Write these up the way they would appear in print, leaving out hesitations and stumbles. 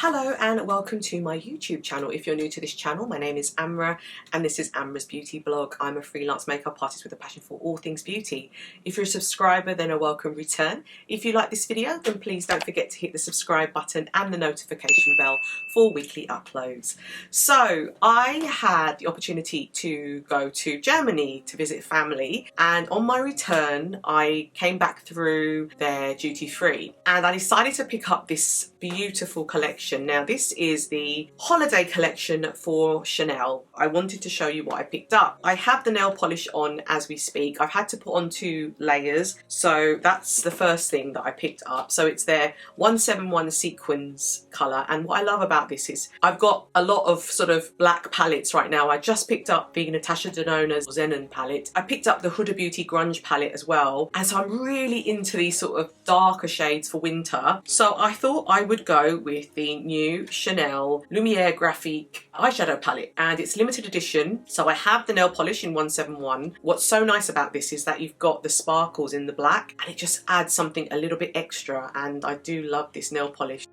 Hello and welcome to my YouTube channel. If you're new to this channel, my name is Amra and this is Amra's Beauty Blog. I'm a freelance makeup artist with a passion for all things beauty. If you're a subscriber, then a welcome return. If you like this video, then please don't forget to hit the subscribe button and the notification bell for weekly uploads. So I had the opportunity to go to Germany to visit family, and on my return I came back through their duty free and I decided to pick up this beautiful collection. Now this is the holiday collection for Chanel. I wanted to show you what I picked up. I have the nail polish on as we speak. I've had to put on 2 layers, so that's the first thing that I picked up. So it's their 171 sequins colour, and what I love about this is I've got a lot of sort of black palettes right now. I just picked up the Natasha Denona's Zenon palette. I picked up the Huda Beauty Grunge palette as well, and so I'm really into these sort of darker shades for winter. So I thought I would go with the new Chanel LUMIERE GRAPHIQUE eyeshadow palette, and it's limited edition. So I have the nail polish in 171. What's so nice about this is that you've got the sparkles in the black and it just adds something a little bit extra, and I do love this nail polish.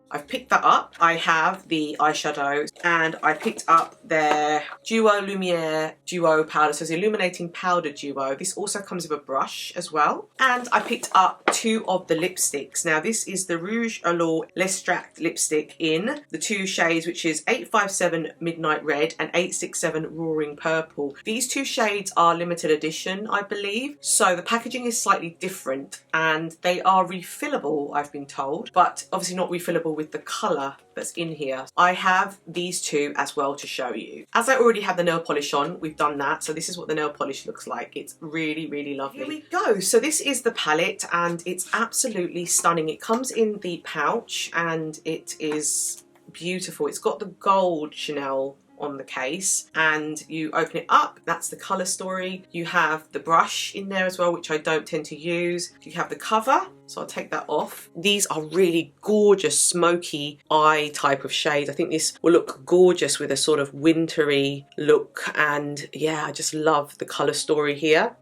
I've picked that up. I have the eyeshadows and I picked up their Duo LUMIERE Duo powder, so it's illuminating powder duo. This also comes with a brush as well. And I picked up 2 of the lipsticks. Now this is the Rouge Allure L'Extract lipstick in the 2 shades, which is 857 Midnight Red and 867 Roaring Purple. These 2 shades are limited edition, I believe, so the packaging is slightly different and they are refillable, I've been told, but obviously not refillable with the colour that's in here. I have these 2 as well to show you. As I already have the nail polish on, we've done that, so this is what the nail polish looks like. It's really, really lovely. Here we go. So this is the palette and it's absolutely stunning. It comes in the pouch and it is beautiful. It's got the gold Chanel on the case, and you open it up, that's the colour story. You have the brush in there as well, which I don't tend to use. You have the cover, so I'll take that off. These are really gorgeous smoky eye type of shades. I think this will look gorgeous with a sort of wintry look, and yeah, I just love the colour story here.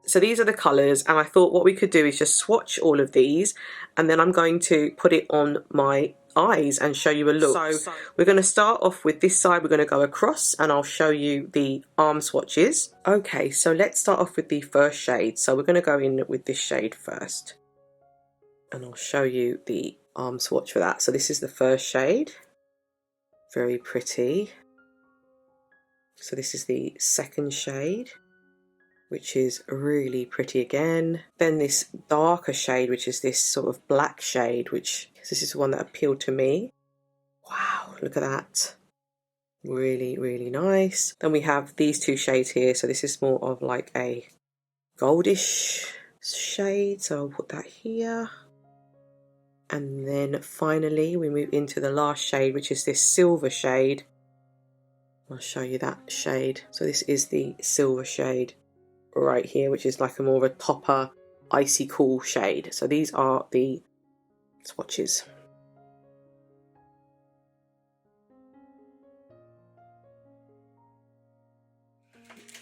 So these are the colours, and I thought what we could do is just swatch all of these, and then I'm going to put it on my eyes and show you a look. So we're going to start off with this side, we're going to go across and I'll show you the arm swatches. Okay, so let's start off with the first shade. So we're going to go in with this shade first and I'll show you the arm swatch for that. So this is the first shade, very pretty. So this is the second shade, which is really pretty again. Then this darker shade, which is this sort of black shade, which this is the one that appealed to me. Wow, look at that. Really, really nice. Then we have these 2 shades here. So this is more of like a goldish shade. So I'll put that here. And then finally we move into the last shade, which is this silver shade. I'll show you that shade. So this is the silver shade right here, which is like a more of a topper icy cool shade. So these are the swatches.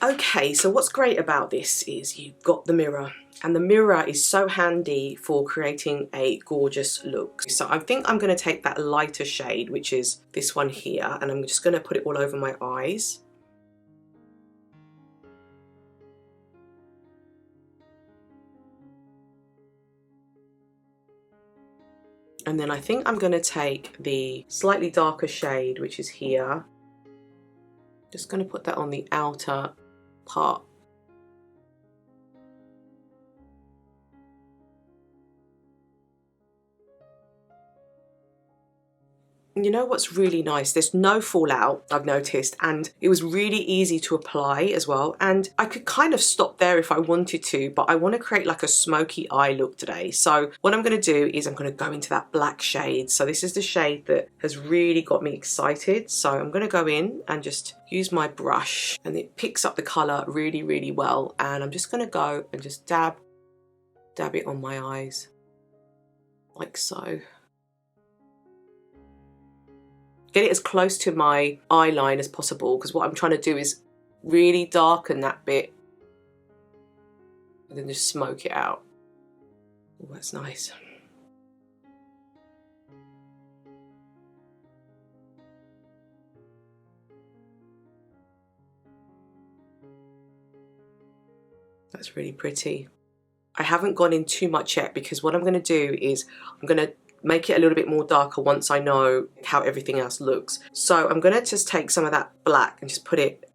Okay, so what's great about this is you've got the mirror, and the mirror is so handy for creating a gorgeous look. So I think I'm going to take that lighter shade, which is this one here, and I'm just going to put it all over my eyes. And then I think I'm going to take the slightly darker shade, which is here. Just going to put that on the outer part. You know what's really nice? There's no fallout, I've noticed, and it was really easy to apply as well. And I could kind of stop there if I wanted to, but I want to create like a smoky eye look today. So what I'm going to do is I'm going to go into that black shade. So this is the shade that has really got me excited. So I'm going to go in and just use my brush, and it picks up the colour really, really well. And I'm just going to go and just dab it on my eyes, like so. Get it as close to my eye line as possible, because what I'm trying to do is really darken that bit and then just smoke it out. Oh, that's nice. That's really pretty. I haven't gone in too much yet because what I'm going to do is I'm going to make it a little bit more darker once I know how everything else looks. So I'm going to just take some of that black and just put it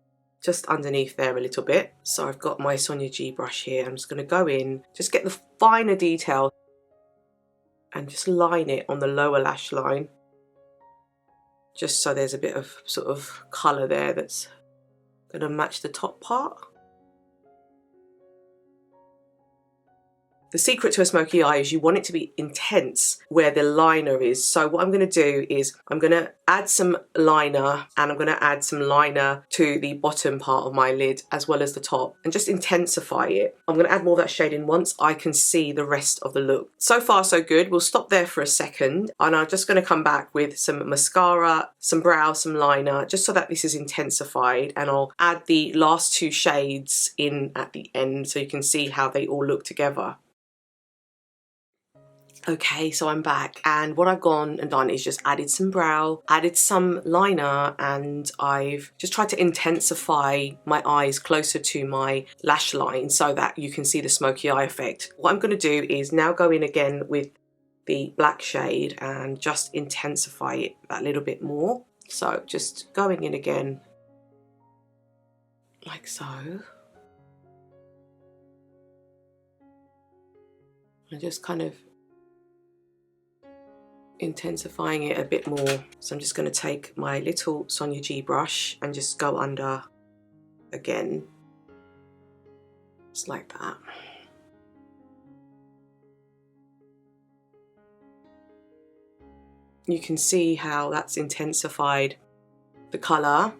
just underneath there a little bit. So I've got my Sonia G brush here. I'm just going to go in, just get the finer detail and just line it on the lower lash line. Just so there's a bit of sort of colour there that's going to match the top part. The secret to a smoky eye is you want it to be intense where the liner is. So what I'm going to do is I'm going to add some liner and I'm going to add some liner to the bottom part of my lid as well as the top and just intensify it. I'm going to add more of that shade in once I can see the rest of the look. So far so good. We'll stop there for a second and I'm just going to come back with some mascara, some brow, some liner just so that this is intensified, and I'll add the last two shades in at the end so you can see how they all look together. Okay, so I'm back and what I've gone and done is just added some brow, added some liner, and I've just tried to intensify my eyes closer to my lash line so that you can see the smoky eye effect. What I'm going to do is now go in again with the black shade and just intensify it that little bit more. So just going in again like so. And just kind of intensifying it a bit more. So I'm just going to take my little Sonia G brush and just go under again, just like that. You can see how that's intensified the colour.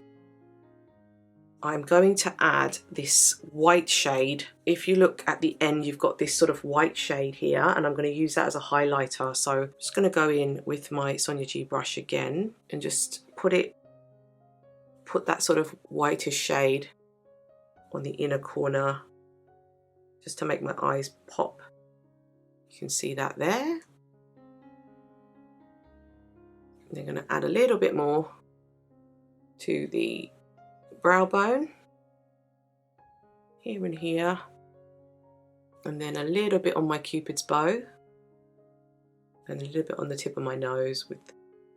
I'm going to add this white shade. If you look at the end, you've got this sort of white shade here, and I'm going to use that as a highlighter. So I'm just going to go in with my Sonia G brush again and just put that sort of whitish shade on the inner corner just to make my eyes pop. You can see that there. They're going to add a little bit more to the brow bone here and here, and then a little bit on my Cupid's bow and a little bit on the tip of my nose with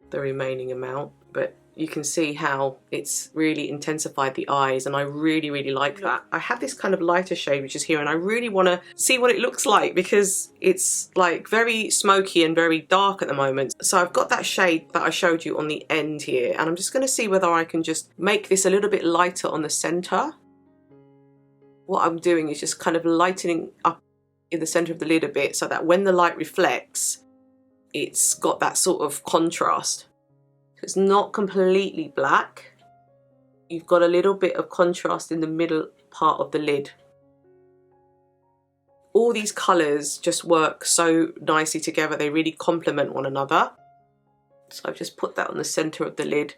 the remaining amount. But you can see how it's really intensified the eyes, and I really like that. I have this kind of lighter shade which is here, and I really want to see what it looks like because it's like very smoky and very dark at the moment. So I've got that shade that I showed you on the end here, and I'm just going to see whether I can just make this a little bit lighter on the center. What I'm doing is just kind of lightening up in the center of the lid a bit so that when the light reflects, it's got that sort of contrast. It's not completely black. You've got a little bit of contrast in the middle part of the lid. All these colours just work so nicely together. They really complement one another. So I've just put that on the centre of the lid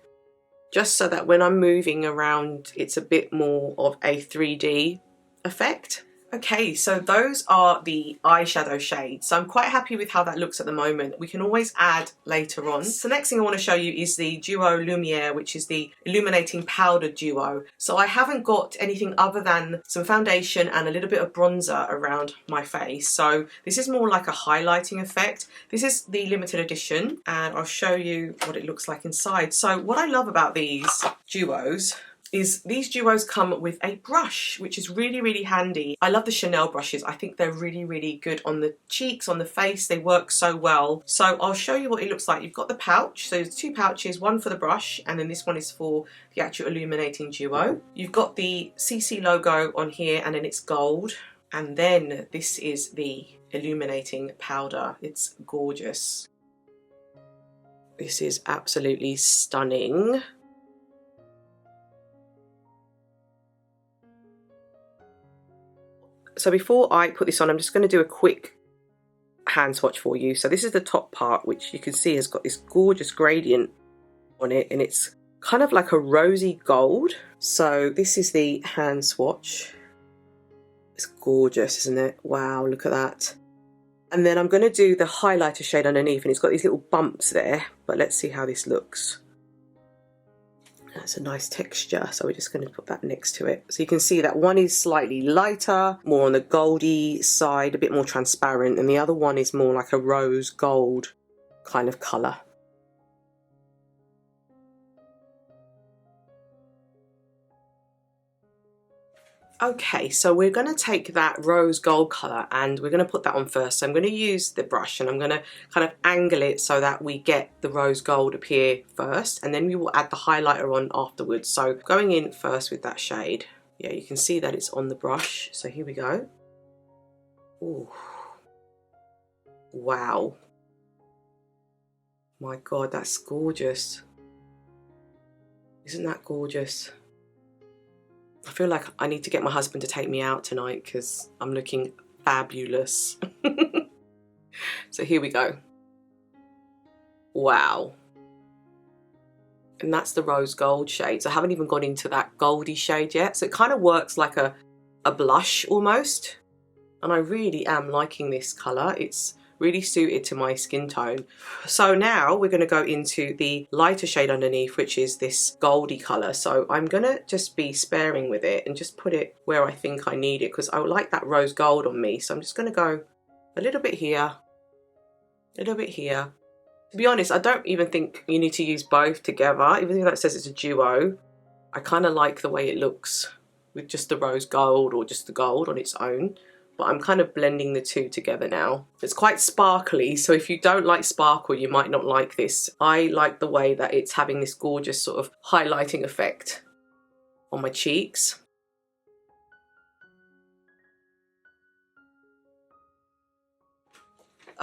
just so that when I'm moving around, it's a bit more of a 3D effect. Okay, so those are the eyeshadow shades. So I'm quite happy with how that looks at the moment. We can always add later on. So the next thing I want to show you is the Duo Lumiere, which is the illuminating powder duo. So I haven't got anything other than some foundation and a little bit of bronzer around my face. So this is more like a highlighting effect. This is the limited edition, and I'll show you what it looks like inside. So what I love about these duos is these duos come with a brush, which is really handy. I love the Chanel brushes. I think they're really good on the cheeks, on the face. They work so well. So I'll show you what it looks like. You've got the pouch. So there's two pouches, one for the brush, and then this one is for the actual illuminating duo. You've got the CC logo on here, and then it's gold. And then this is the illuminating powder. It's gorgeous. This is absolutely stunning. So before I put this on, I'm just going to do a quick hand swatch for you. So this is the top part, which you can see has got this gorgeous gradient on it, and it's kind of like a rosy gold. So this is the hand swatch. It's gorgeous, isn't it? Wow, look at that. And then I'm going to do the highlighter shade underneath, and it's got these little bumps there, but let's see how this looks. That's a nice texture, so we're just going to put that next to it. So you can see that one is slightly lighter, more on the goldy side, a bit more transparent, and the other one is more like a rose gold kind of colour. Okay, so we're going to take that rose gold colour and we're going to put that on first. So I'm going to use the brush and I'm going to kind of angle it so that we get the rose gold appear first, and then we will add the highlighter on afterwards. So going in first with that shade. Yeah, you can see that it's on the brush. So here we go. Ooh. Wow. My God, that's gorgeous. Isn't that gorgeous? I feel like I need to get my husband to take me out tonight because I'm looking fabulous. So here we go. Wow. And that's the rose gold shade. So I haven't even gone into that goldy shade yet. So it kind of works like a blush almost. And I really am liking this colour. It's really suited to my skin tone. So now we're going to go into the lighter shade underneath, which is this goldy colour. So I'm going to just be sparing with it and just put it where I think I need it, because I like that rose gold on me. So I'm just going to go a little bit here, a little bit here. To be honest, I don't even think you need to use both together. Even though that says it's a duo, I kind of like the way it looks with just the rose gold or just the gold on its own. But I'm kind of blending the two together now. It's quite sparkly, so if you don't like sparkle, you might not like this. I like the way that it's having this gorgeous sort of highlighting effect on my cheeks.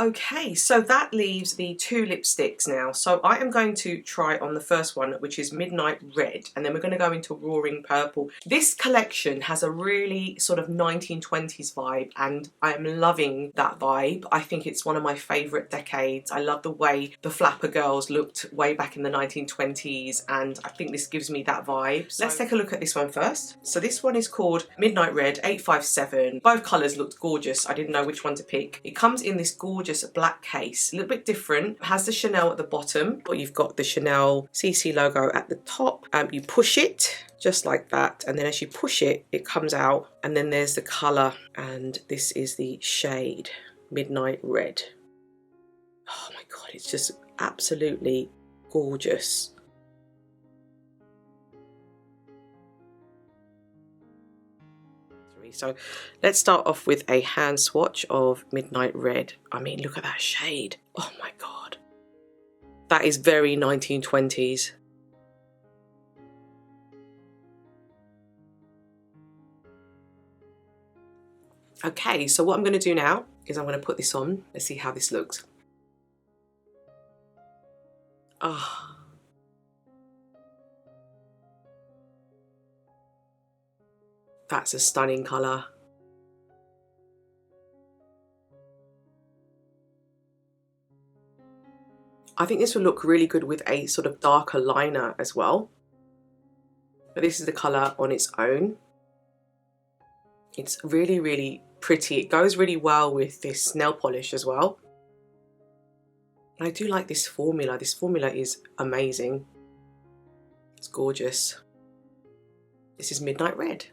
Okay, so that leaves the two lipsticks now. So I am going to try on the first one, which is Midnight Red, and then we're going to go into Roaring Purple. This collection has a really sort of 1920s vibe, and I am loving that vibe. I think it's one of my favourite decades. I love the way the flapper girls looked way back in the 1920s, and I think this gives me that vibe. So let's take a look at this one first. So this one is called Midnight Red 857. Both colours looked gorgeous. I didn't know which one to pick. It comes in this gorgeous black case, a little bit different. It has the Chanel at the bottom, but you've got the Chanel CC logo at the top. You push it just like that, and then as you push it, it comes out, and then there's the colour, and this is the shade Midnight Red. Oh my God, it's just absolutely gorgeous. So let's start off with a hand swatch of Midnight Red. I mean, look at that shade. Oh my God. That is very 1920s. Okay, so what I'm going to do now is I'm going to put this on. Let's see how this looks. Ah. That's a stunning colour. I think this will look really good with a sort of darker liner as well. But this is the colour on its own. It's really, really pretty. It goes really well with this nail polish as well. And I do like this formula. This formula is amazing. It's gorgeous. This is Midnight Red.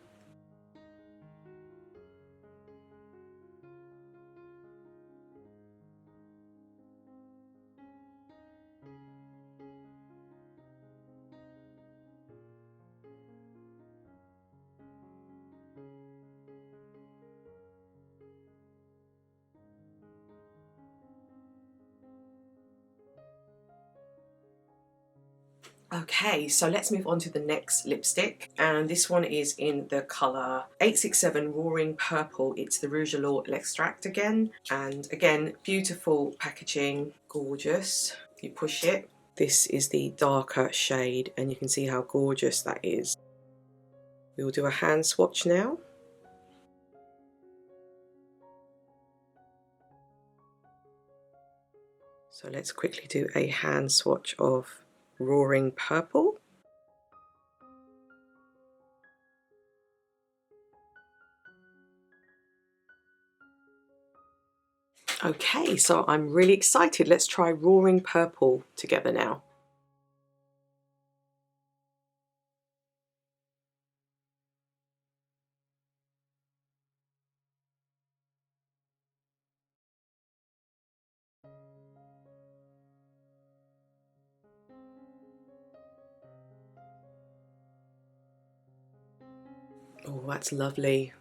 Okay, so let's move on to the next lipstick, and this one is in the colour 867 Roaring Purple. It's the Rouge Allure Extract again, and again, beautiful packaging, gorgeous. You push it. This is the darker shade, and you can see how gorgeous that is. We will do a hand swatch now. So let's quickly do a hand swatch of Roaring Purple. Okay, so I'm really excited. Let's try Roaring Purple together now. Oh, that's lovely.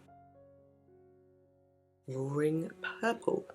Roaring Purple.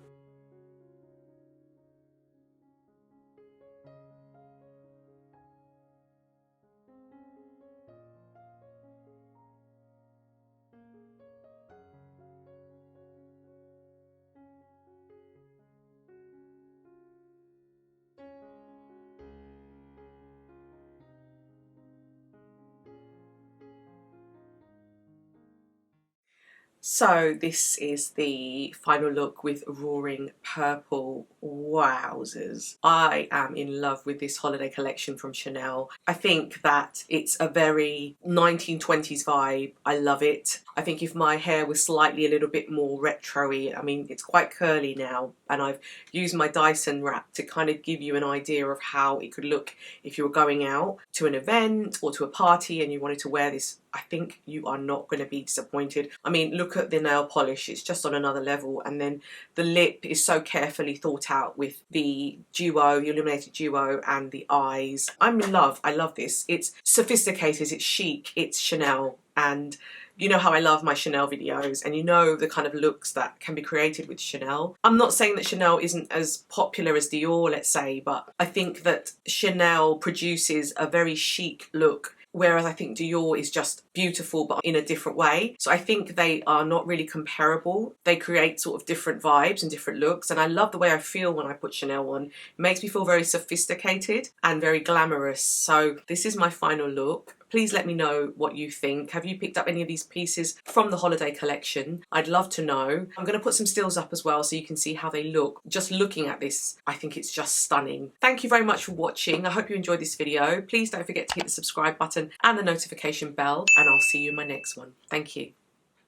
So this is the final look with Roaring Purple. Wowzers. I am in love with this holiday collection from Chanel. I think that it's a very 1920s vibe. I love it. I think if my hair was slightly a little bit more retro-y, I mean, it's quite curly now, and I've used my Dyson wrap to kind of give you an idea of how it could look if you were going out to an event or to a party and you wanted to wear this. I think you are not going to be disappointed. I mean, look at the nail polish, it's just on another level, and then the lip is so carefully thought out with the duo, the illuminated duo, and the eyes. I'm in love. I love this. It's sophisticated, it's chic, it's Chanel, and you know how I love my Chanel videos, and you know the kind of looks that can be created with Chanel. I'm not saying that Chanel isn't as popular as Dior, let's say, but I think that Chanel produces a very chic look, whereas I think Dior is just beautiful but in a different way. So I think they are not really comparable. They create sort of different vibes and different looks, and I love the way I feel when I put Chanel on. It makes me feel very sophisticated and very glamorous. So this is my final look. Please let me know what you think. Have you picked up any of these pieces from the holiday collection? I'd love to know. I'm going to put some stills up as well so you can see how they look. Just looking at this, I think it's just stunning. Thank you very much for watching. I hope you enjoyed this video. Please don't forget to hit the subscribe button and the notification bell, and I'll see you in my next one. Thank you.